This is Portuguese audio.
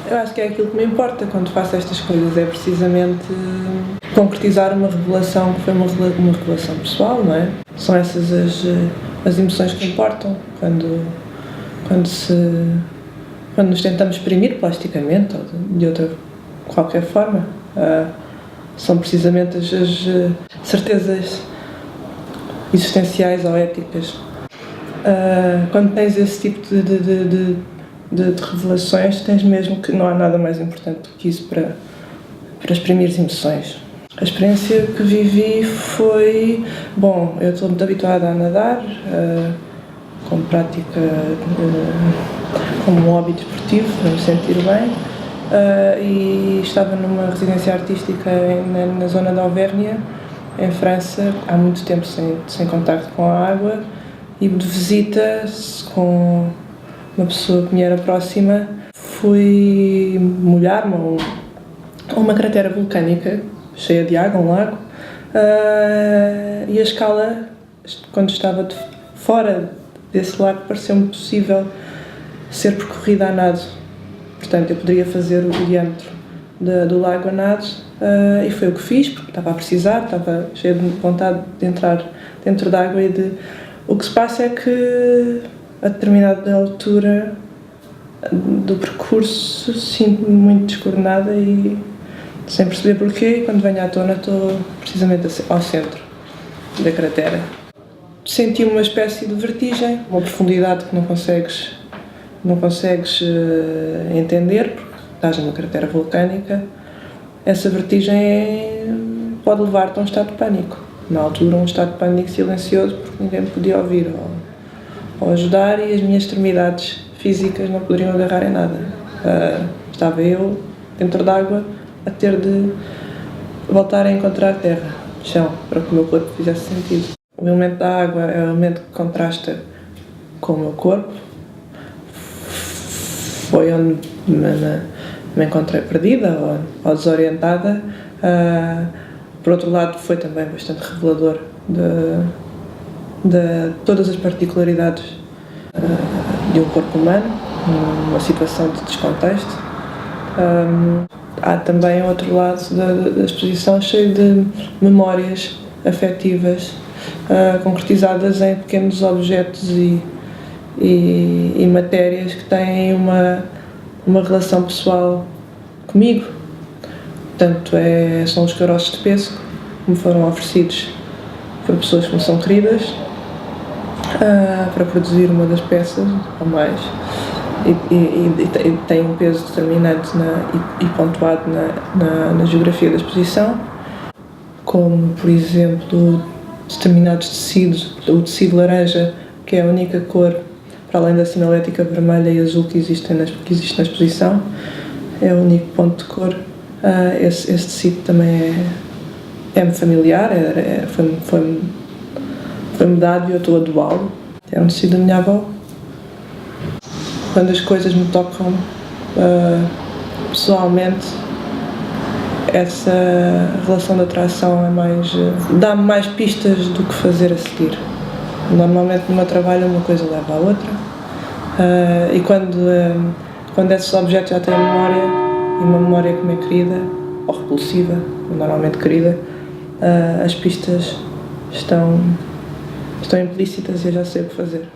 Eu acho que é aquilo que me importa quando faço estas coisas, é precisamente concretizar uma revelação que foi uma revelação pessoal, não é? São essas as emoções que importam quando nos tentamos exprimir plasticamente ou de outra qualquer forma. São precisamente as certezas existenciais ou éticas. Quando tens esse tipo de revelações, tens mesmo que não há nada mais importante do que isso para exprimir emoções. A experiência que vivi foi... Bom, eu estou muito habituada a nadar, como prática, como um hobby desportivo, para me sentir bem, e estava numa residência artística na zona de Auvergne, em França, há muito tempo sem contacto com a água, e de visita com uma pessoa que me era próxima, fui molhar-me a uma cratera vulcânica cheia de água, um lago, e a escala, quando estava fora desse lago, pareceu-me possível ser percorrida a nado. Portanto, eu poderia fazer o diâmetro do lago a nado, e foi o que fiz, porque estava a precisar, estava cheia de vontade de entrar dentro da água. O que se passa é que, a determinada altura do percurso, sinto-me muito descoordenada e sem perceber porquê, quando venho à tona estou precisamente ao centro da cratera. Senti uma espécie de vertigem, uma profundidade que não consegues entender, porque estás numa cratera vulcânica. Essa vertigem pode levar-te a um estado de pânico. Na altura, um estado de pânico silencioso, porque ninguém me podia ouvir ou ajudar, e as minhas extremidades físicas não poderiam agarrar em nada. Estava eu, dentro d'água, a ter de voltar a encontrar terra, chão, para que o meu corpo fizesse sentido. O elemento da água é o elemento que contrasta com o meu corpo. Foi onde me encontrei perdida ou desorientada. Por outro lado, foi também bastante revelador de todas as particularidades de um corpo humano, numa situação de descontexto. Há também outro lado da exposição cheio de memórias afetivas, concretizadas em pequenos objetos e matérias que têm uma relação pessoal comigo. Portanto, são os caroços de pêssego que me foram oferecidos por pessoas que me são queridas, para produzir uma das peças ou mais, e tem um peso determinante e pontuado na geografia da exposição, como, por exemplo, determinados tecidos, o tecido laranja, que é a única cor, para além da sinalética vermelha e azul que existe na exposição, é o único ponto de cor. Esse tecido também é-me familiar, foi-me dado e eu estou a doá-lo. É um tecido da minha avó. Quando as coisas me tocam pessoalmente, essa relação de atração dá-me mais pistas do que fazer a seguir. Normalmente no meu trabalho uma coisa leva à outra, e quando esses objetos já têm memória, e uma memória que me é querida, ou repulsiva, normalmente querida, as pistas estão implícitas e eu já sei o que fazer.